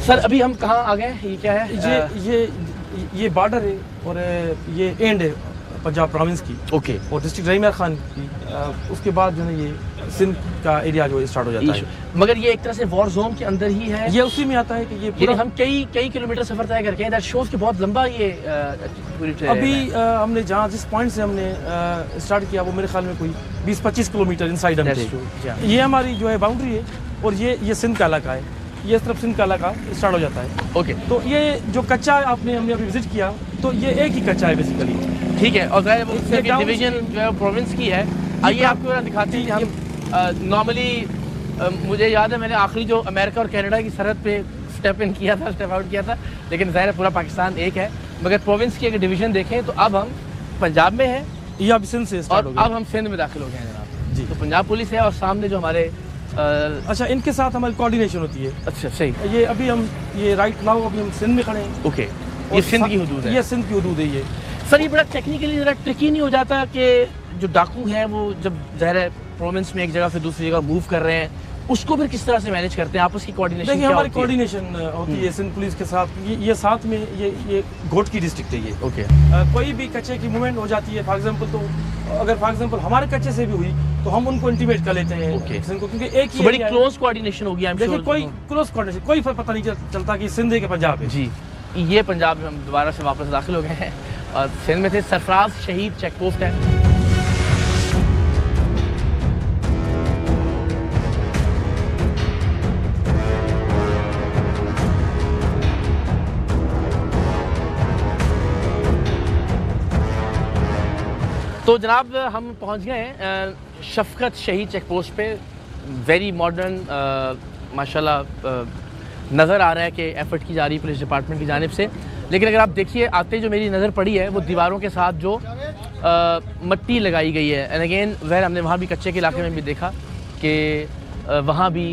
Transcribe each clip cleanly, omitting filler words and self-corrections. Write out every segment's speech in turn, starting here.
Sir अभी हम कहाँ आ गए, ये क्या है? ये बॉर्डर है और ये एंड है पंजाब प्रोविंस की। ओके। और डिस्ट्रिक्ट रहीम खान की उसके बाद जो है ये सिंध का एरिया जो स्टार्ट हो जाता है। मगर ये एक तरह से वॉर जोन के अंदर ही है, ये उसी में आता है कि ये पूरा हम कई किलोमीटर सफर तय करके हैं। दैट शोज कि बहुत लंबा ये पूरी अभी हमने जहाँ जिस पॉइंट से हमने स्टार्ट किया वो मेरे ख्याल में कोई 20-25 किलोमीटर इनसाइड हम थे। ये हमारी जो है बाउंड्री है और ये सिंध का इलाका है, ये सिर्फ सिंध का इलाका स्टार्ट हो जाता है। ओके। तो ये जो कच्चा हमने अभी विजिट किया तो ये एक ही कच्चा है बेसिकली। ठीक है। और डिवीजन जो है प्रोविंस की है। आइए आपको दिखाते हैं कि हम नॉर्मली मुझे याद है मैंने आखिरी जो अमेरिका और कनाडा की सरहद पे स्टेप आउट किया था, लेकिन ज़ाहिर है पूरा पाकिस्तान एक है। मगर प्रोविंस की अगर डिवीजन देखें तो अब हम पंजाब में हैं, ये अब सिंध से और अब हम सिंध में दाखिल हो गए हैं जनाब जी। तो पंजाब पुलिस है और सामने जो हमारे अच्छा इनके साथ हमारी कोऑर्डिनेशन होती है। अच्छा सही। ये अभी हम ये राइट नाउ अभी हम सिंध में खड़े हैं। ओके। ये सिंध की हदूद है। ये सिंध की हदूद है ये। सर ये बड़ा टेक्निकली ज़रा ट्रिकी नहीं हो जाता कि जो डाकू हैं वो जब ज़ाहिर है प्रोविंस में एक जगह से दूसरी जगह मूव कर रहे हैं, उसको फिर किस तरह से मैनेज करते हैं? आपस की कोऑर्डिनेशन देखिए हमारी कोऑर्डिनेशन होती है सिंध पुलिस के साथ। ये साथ में ये घोट की डिस्ट्रिक्ट है ये। ओके। कोई भी कच्चे की मूवमेंट हो जाती है फॉर एग्जांपल, तो अगर फॉर एग्जांपल हमारे कच्चे से भी हुई तो हम उनको इंटीमेट कर लेते हैं। ओके। सिंध को, क्योंकि एक ही बड़ी क्लोज कोऑर्डिनेशन होगी। देखिए कोई क्लोज कोऑर्डिनेशन कोई पता नहीं चलता कि सिंध है कि पंजाब है जी। ये पंजाब में हम दोबारा से वापस दाखिल हो गए हैं और सिंध में थे। सरफराज शहीद चेक पोस्ट है। तो जनाब हम पहुंच गए हैं शफकत शहीद चेक पोस्ट पे। वेरी मॉडर्न माशाल्लाह नज़र आ रहा है कि एफर्ट की जा रही है पुलिस डिपार्टमेंट की जानिब से। लेकिन अगर आप देखिए आते जो मेरी नज़र पड़ी है वो दीवारों के साथ जो मट्टी लगाई गई है। एंड अगेन वह हमने वहाँ भी कच्चे के इलाके में भी देखा कि वहाँ भी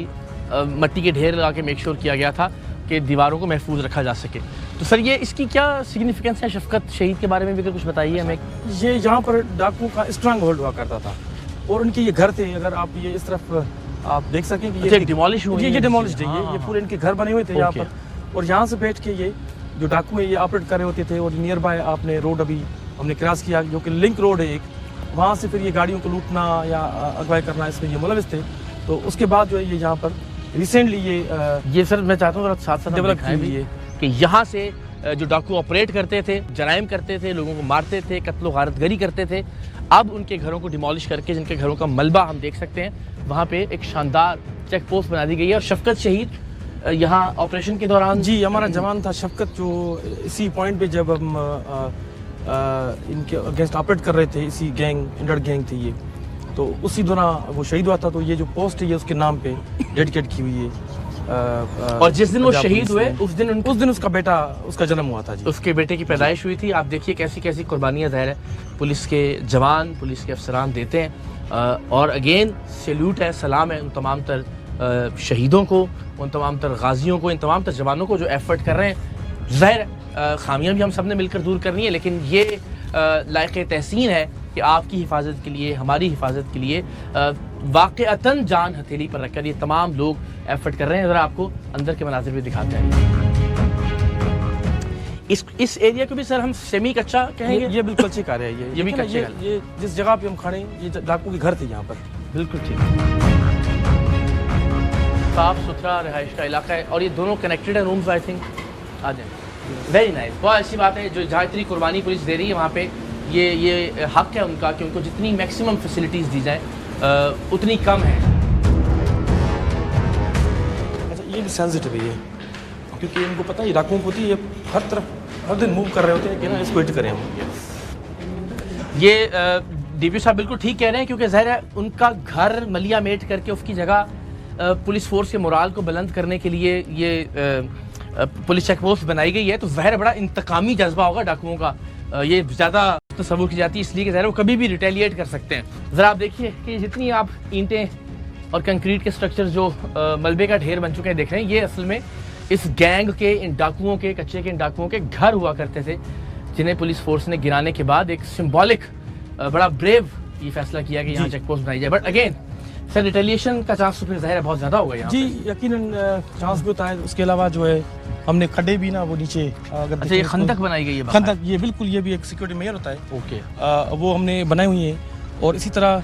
मट्टी के ढेर लगा के मेक श्योर किया गया था कि दीवारों को महफूज रखा जा सके। तो सर ये इसकी क्या सिग्निफिकेंस है? शफकत शहीद के बारे में भी कुछ बताइए हमें। ये यहाँ पर डाकुओं का स्ट्रांग होल्ड हुआ करता था और उनके ये घर थे। अगर आप ये इस तरफ आप देख सकें कि ये डिमोलिश हुए, ये डिमोलिश्ड है। ये पूरे इनके घर बने हुए थे यहाँ पर, और यहाँ से बैठ के ये जो डाकू है ये ऑपरेट कर रहे होते थे। और नियर बाय आपने रोड अभी हमने क्रॉस किया जो कि लिंक रोड है एक, वहाँ से फिर ये गाड़ियों को लूटना या अगवाई करना इसमें ये मुलविस थे। तो उसके बाद जो है ये यहाँ पर रिसेंटली ये सर मैं चाहता हूँ साथ साथ डेवलप की है कि यहाँ से जो डाकू ऑपरेट करते थे, जराइम करते थे, लोगों को मारते थे, कत्लो गारतगरी करते थे, अब उनके घरों को डिमोलिश करके जिनके घरों का मलबा हम देख सकते हैं वहाँ पे एक शानदार चेक पोस्ट बना दी गई है। और शफकत शहीद यहाँ ऑपरेशन के दौरान जी हमारा जवान था शफकत, जो इसी पॉइंट पे जब हम इनके अगेंस्ट ऑपरेट कर रहे थे, इसी गैंग इंडर गैंग थी ये, तो उसी दौरान वो शहीद हुआ था। तो ये जो पोस्ट है ये उसके नाम पे डेडिकेट की हुई है। और जिस दिन वो शहीद हुए उस दिन उसका बेटा उसका जन्म हुआ था जी। उसके बेटे की पैदाइश हुई थी। आप देखिए कैसी कैसी कुर्बानियाँ ज़ाहिर है पुलिस के जवान, पुलिस के अफसरान देते हैं। और अगेन सैल्यूट है, सलाम है उन तमाम तर शहीदों को, उन तमाम तर गाजियों को, इन तमाम तर जवानों को जो एफर्ट कर रहे हैं। ज़ाहिर खामियाँ भी हम सब ने मिलकर दूर करनी है, लेकिन ये लायक तहसीन है कि आपकी हिफाजत के लिए, हमारी हिफाजत के लिए वाक़अतन जान हथेली पर रखकर ये तमाम लोग एफर्ट कर रहे हैं। ज़रा आपको अंदर के मनाज़िर भी दिखाते हैं। इस एरिया को भी सर हम सेमी कच्चा कहेंगे। ये बिल्कुल अच्छी कार्य है। ये भी कच्चे ये जिस जगह पे हम खड़े हैं ये डाकू के घर थे यहाँ पर। बिल्कुल ठीक, साफ सुथरा रहायश का इलाका है और ये दोनों कनेक्टेड है रूम्स। आई थिंक आ जाए। वेरी नाइस, बहुत अच्छी बात है। जो जहाँ इतनी कुर्बानी पुलिस दे रही है वहाँ पे ये हक है उनका कि उनको जितनी मैक्सिमम फैसिलिटीज़ दी जाए उतनी कम है। अच्छा ये भी सेंसिटिव है ये, क्योंकि इनको पता है डाकुओं को होती है ये हर तरफ हर दिन मूव कर रहे होते हैं कि ना इसको हिट करें हम। ये डीपी साहब बिल्कुल ठीक कह रहे हैं, क्योंकि ज़ाहिर है उनका घर मलिया मेट करके उसकी जगह पुलिस फोर्स के मोराल को बुलंद करने के लिए ये पुलिस चेक पोस्ट बनाई गई है। तो ज़ाहिर बड़ा इंतकामी जज्बा होगा डाकुओं का। ये ज़्यादा तस्वुर की जाती है इसलिए कि ज़ाहिर वो कभी भी रिटेलिएट कर सकते हैं। ज़रा आप देखिए कि जितनी आप ईंटें और कंक्रीट के स्ट्रक्चर जो मलबे का ढेर बन चुके हैं देख रहे हैं, ये असल में इस गैंग के, इन डाकुओं के, कच्चे के इन डाकुओं के घर हुआ करते थे, जिन्हें पुलिस फोर्स ने गिराने के बाद एक सिंबॉलिक बड़ा ब्रेव ये फैसला किया कि यहाँ चेक पोस्ट बनाई जाए। बट अगेन सर रिटेलिएशन का चांस तो फिर ज़ाहिर है बहुत ज़्यादा होगा यहाँ जी यकीनन चांस भी होता है। उसके अलावा जो है हमने खड्डे भी ना वो नीचे अगर अच्छा ये खंदक बनाई गई है खंदक, ये बिल्कुल ये भी एक सिक्योरिटी मेजर होता है, ओके वो हमने बनाई हुई है। और इसी तरह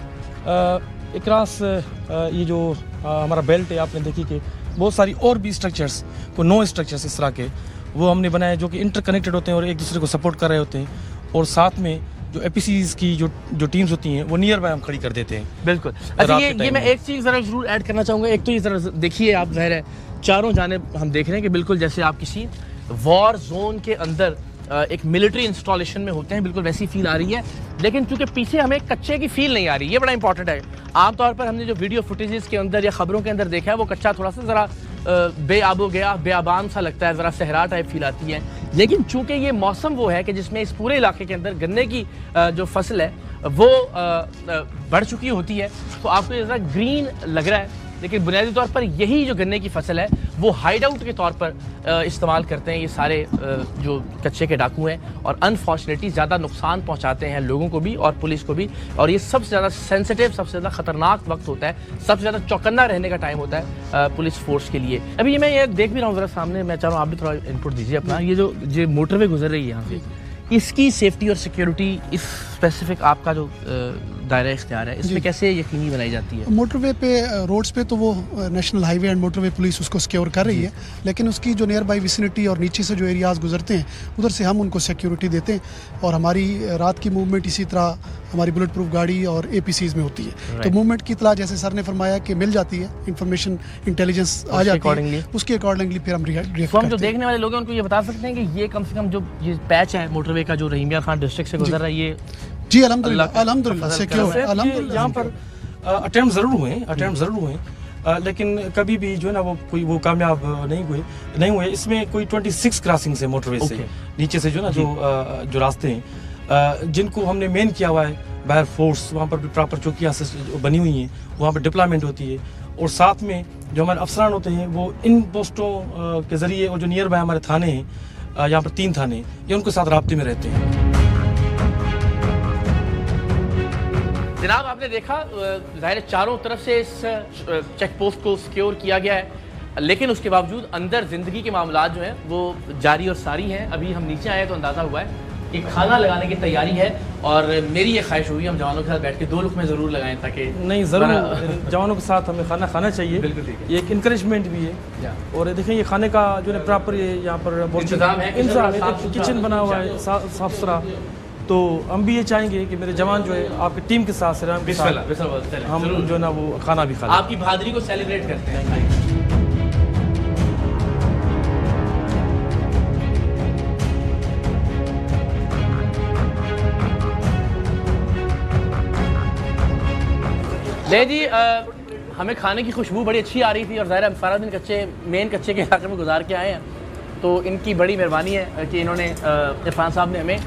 इकरास ये जो हमारा बेल्ट है आपने देखी कि बहुत सारी और भी स्ट्रक्चर्स को 9 स्ट्रक्चर्स इस तरह के वो हमने बनाए जो कि इंटरकनेक्टेड होते हैं और एक दूसरे को सपोर्ट कर रहे होते हैं। और साथ में जो एपीसीज की जो टीम्स होती हैं वो नियर बाय हम खड़ी कर देते हैं। बिल्कुल। अच्छा ये मैं एक चीज़ ज़रा जरूर ऐड करना चाहूँगा। एक तो ये ज़रा देखिए आप, ज़ाहिर है चारों जानिब हम देख रहे हैं कि बिल्कुल जैसे आप किसी वॉर जोन के अंदर एक मिलिट्री इंस्टॉलेशन में होते हैं, बिल्कुल वैसी फील आ रही है। लेकिन चूंकि पीछे हमें कच्चे की फील नहीं आ रही, ये बड़ा इंपॉर्टेंट है। आमतौर पर हमने जो वीडियो फुटेजेस के अंदर या खबरों के अंदर देखा है वो कच्चा थोड़ा सा ज़रा बेआबो गया बेआबान सा लगता है, ज़रा सहरा टाइप फील आती है। लेकिन चूंकि ये मौसम वो है कि जिसमें इस पूरे इलाके के अंदर गन्ने की जो फसल है वो बढ़ चुकी होती है, तो आपको ये ज़रा ग्रीन लग रहा है। लेकिन बुनियादी तौर पर यही जो गन्ने की फसल है वो हाइड आउट के तौर पर इस्तेमाल करते हैं ये सारे जो कच्चे के डाकू हैं, और अनफॉर्चुनेटली ज़्यादा नुकसान पहुंचाते हैं लोगों को भी और पुलिस को भी। और ये सबसे ज़्यादा सेंसिटिव, सबसे ज़्यादा ख़तरनाक वक्त होता है, सबसे ज़्यादा चौकन्ना रहने का टाइम होता है पुलिस फोर्स के लिए। अभी ये मैं ये देख भी रहा हूँ ज़रा सामने, मैं चाह रहा हूँ आप भी थोड़ा इनपुट दीजिए अपना। ये जो मोटरवे गुजर रही है यहाँ से, इसकी सेफ्टी और सिक्योरिटी, इस स्पेसिफिक आपका जो दायरा इख्तियार है, इसमें कैसे यकीनी बनाई जाती है? मोटरवे पे रोड्स पे तो वो national highway and motorway police उसको सिक्योर कर रही है, लेकिन उसकी जो नियर बाई विसिनिटी और नीचे से जो एरियाज गुजरते हैं उधर से हम उनको सिक्योरिटी देते हैं। और हमारी रात की मूवमेंट इसी तरह हमारी बुलेट प्रूफ गाड़ी और एपीसीज में होती है। तो मूवमेंट की इतला जैसे सर ने फरमाया कि मिल जाती है, इंफॉर्मेशन इंटेलिजेंस आ जाती है, उसके अकॉर्डिंगली फिर हम रिएक्ट करते हैं। हम जो देखने वाले लोग हैं उनको ये बता सकते हैं कि ये कम से कम जो ये पैच है मोटरवे का जो रहीम यार खान डिस्ट्रिक्ट से गुजर रहा है, ये जी अल्हम्दुलिल्लाह सिक्योर। यहाँ पर अटेम्प्ट ज़रूर हुए लेकिन कभी भी जो है ना वो कामयाब नहीं हुए। इसमें कोई 26 क्रॉसिंग्स है मोटरवे से नीचे से जो ना जो रास्ते हैं जिनको हमने मेन किया हुआ है बाहर फोर्स, वहाँ पर भी प्रॉपर चौकियाँ बनी हुई हैं, वहाँ पर डिप्लॉयमेंट होती है। और साथ में जो हमारे अफसरान होते हैं वो इन पोस्टों के ज़रिए और जो नियर बाय हमारे थाने हैं, यहाँ पर 3 थाने, ये उनके साथ राब्ते में रहते हैं। जनाब आपने देखा ज़ाहिर चारों तरफ से इस चेक पोस्ट को सिक्योर किया गया है, लेकिन उसके बावजूद अंदर ज़िंदगी के मामलात जो हैं वो जारी और सारी हैं। अभी हम नीचे आए तो अंदाज़ा हुआ है कि खाना लगाने की तैयारी है, और मेरी ये ख्वाहिश हुई हम जवानों के साथ बैठ के 2 लुक़मे ज़रूर लगाएं ताकि नहीं ज़रूर जवानों के साथ हमें खाना खाना चाहिए। बिल्कुल ठीक है, ये एक इंकरेजमेंट भी है। और देखें ये खाने का जो है प्रॉपर यहाँ पर इंतज़ाम है, किचन बना हुआ है साफ सुथरा। तो हम भी ये चाहेंगे कि मेरे जवान जो है आपकी टीम के साथ हम जो ना वो खाना भी खा लें। आपकी बहादुरी को सेलिब्रेट करते हैं। ले जी हमें खाने की खुशबू बड़ी अच्छी आ रही थी, और ज़ाहिर हम सारा दिन मेन कच्चे के इलाके में गुजार के आए हैं, तो इनकी बड़ी मेहरबानी है कि इन्होंने इरफान साहब ने हमें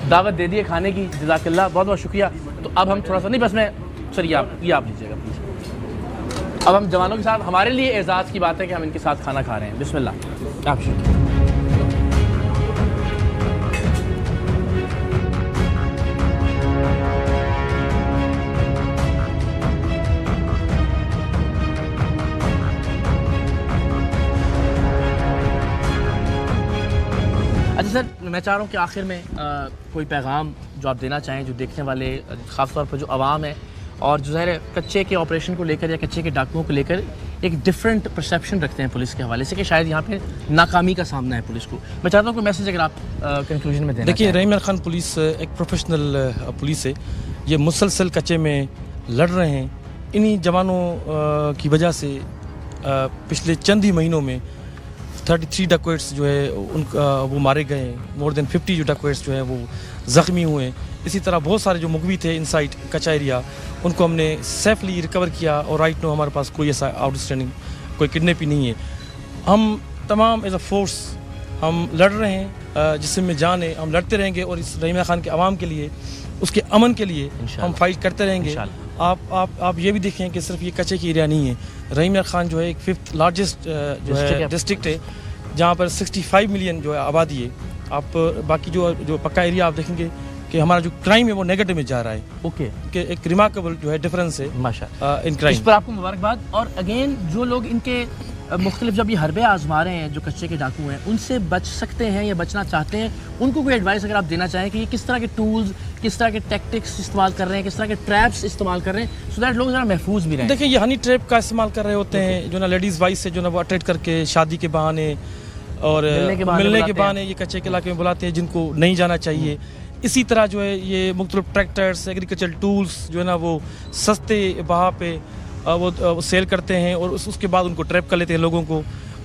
दावत दे दी है खाने की। जज़ाकल्लाह, बहुत बहुत शुक्रिया। तो अब हम थोड़ा सा नहीं, बस मैं सर ये आप लीजिएगा प्लीज़। अब हम जवानों के साथ, हमारे लिए एजाज़ की बात है कि हम इनके साथ खाना खा रहे हैं। बिस्मिल्लाह। आप शुक्रिया। अच्छा सर, मैं चाह रहा हूँ कि आखिर में कोई पैगाम जो आप देना चाहें, जो देखने वाले ख़ास तौर पर जो आवाम है और जो ज़ाहिर कच्चे के ऑपरेशन को लेकर या कच्चे के डाकुओं को लेकर एक डिफरेंट परसेप्शन रखते हैं पुलिस के हवाले से कि शायद यहाँ पे नाकामी का सामना है पुलिस को। मैं चाहता हूँ कोई मैसेज अगर आप कंक्लूजन में देना। देखिए, रहीम यार खान पुलिस एक प्रोफेशनल पुलिस है। ये मुसलसल कच्चे में लड़ रहे हैं। इन्हीं जवानों की वजह से पिछले चंद ही महीनों में 33 डकैट्स जो है उनका वो मारे गए। मोर देन 50 जो डकैट्स जो है वो ज़ख्मी हुए। इसी तरह बहुत सारे जो मुगवी थे इनसाइड कच्चा एरिया, उनको हमने सेफली रिकवर किया। और राइट नो हमारे पास कोई ऐसा आउटस्टैंडिंग कोई किडनैप ही नहीं है। हम तमाम एज अ फोर्स हम लड़ रहे हैं, जिसमें जान है। हम लड़ते रहेंगे और इस रहीम खान के आवाम के लिए, उसके अमन के लिए हम फाइट करते रहेंगे। आप ये भी देखें कि सिर्फ ये कच्चे की एरिया नहीं है। रहीम खान जो है एक 5th लार्जेस्ट जो है डिस्ट्रिक्ट है, जहाँ पर 65 मिलियन जो है आबादी है। आप बाकी जो पक्का एरिया आप देखेंगे कि हमारा जो क्राइम है वो नेगेटिव में जा रहा है, ओके कि एक रिमार्केबल जो है डिफरेंस है माशाल्लाह, इन इस क्राइम। पर आपको मुबारकबाद। और अगेन जो लोग इनके मुख्तलिफ जब ये हरबे आजमा रहे हैं, जो कच्चे के डाकू हैं, उनसे बच सकते हैं या बचना चाहते हैं, उनको कोई एडवाइस अगर आप देना चाहें कि ये किस तरह के टूल्स, किस तरह के टैक्टिक्स इस्तेमाल कर रहे हैं, किस तरह के ट्रैप्स इस्तेमाल कर रहे हैं, सो दैट लोग ज़रा महफूज भी रहें। देखिए ये हनी ट्रैप का इस्तेमाल कर रहे होते हैं, जो ना लेडीज़ वाइस से जो ना वो अट्रैक्ट करके शादी के बहाने और मिलने के बहाने ये कच्चे के इलाके में बुलाते हैं जिनको नहीं जाना चाहिए। इसी तरह जो है ये मुख्तलिफ ट्रैक्टर्स, एग्रीकल्चर टूल्स जो है ना वो सस्ते बहा पे वो सेल करते हैं और उसके बाद उनको ट्रैप कर लेते हैं लोगों को।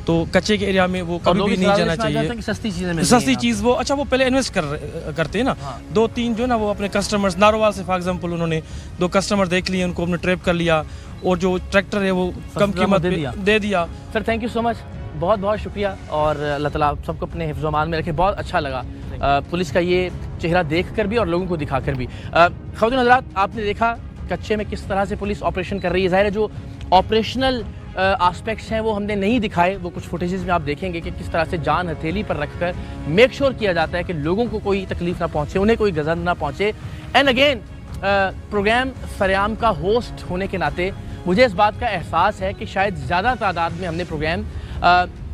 तो कच्चे के एरिया में वो कभी भी नहीं जाना चाहिए। सस्ती चीज़ें, सस्ती चीज़ वो अच्छा वो पहले इन्वेस्ट करते हैं ना, 2-3 जो ना वो अपने कस्टमर्स, नारोवाल से फॉर एग्जांपल उन्होंने 2 कस्टमर देख लिए, उनको हमने ट्रैप कर लिया और जो ट्रैक्टर है वो कम कीमत दे दिया। Sir thank you so much, बहुत बहुत शुक्रिया और अल्लाह ताला आप सबको अपने हिफ्ज़ अमान में रखे। बहुत अच्छा लगा पुलिस का ये चेहरा देख कर भी और लोगों को दिखा कर भी। ख़वातीन हज़रात, आपने देखा कच्चे में किस तरह से पुलिस ऑपरेशन कर रही है। ज़ाहिर है जो ऑपरेशनल आस्पेक्ट्स हैं वो हमने नहीं दिखाए, वो कुछ फुटेजेस में आप देखेंगे कि किस तरह से जान हथेली पर रखकर मेक श्योर किया जाता है कि लोगों को कोई तकलीफ ना पहुंचे, उन्हें कोई गज़ब ना पहुंचे। एंड अगेन प्रोग्राम सरेआम का होस्ट होने के नाते मुझे इस बात का एहसास है कि शायद ज़्यादा तादाद में हमने प्रोग्राम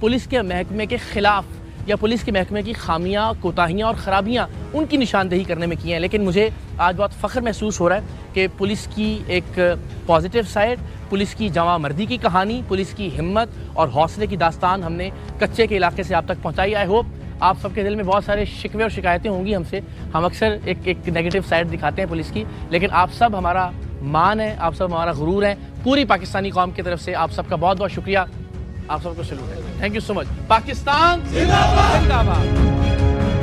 पुलिस के महकमे के ख़िलाफ़ या पुलिस के महकमे की खामियां, कोताहियां और ख़राबियां उनकी निशानदेही करने में की हैं। लेकिन मुझे आज बहुत फ़ख्र महसूस हो रहा है कि पुलिस की एक पॉजिटिव साइड, पुलिस की जवामर्दी की कहानी, पुलिस की हिम्मत और हौसले की दास्तान हमने कच्चे के इलाके से आप तक पहुँचाई। आई होप आप सबके दिल में बहुत सारे शिकवे और शिकायतें होंगी हमसे, हम अक्सर एक नेगेटिव साइड दिखाते हैं पुलिस की, लेकिन आप सब हमारा मान है, आप सब हमारा गुरूर है। पूरी पाकिस्तानी कौम की तरफ से आप सबका बहुत बहुत शुक्रिया, आप सबको सैल्यूट है। Thank you so much. Pakistan जिंदाबाद।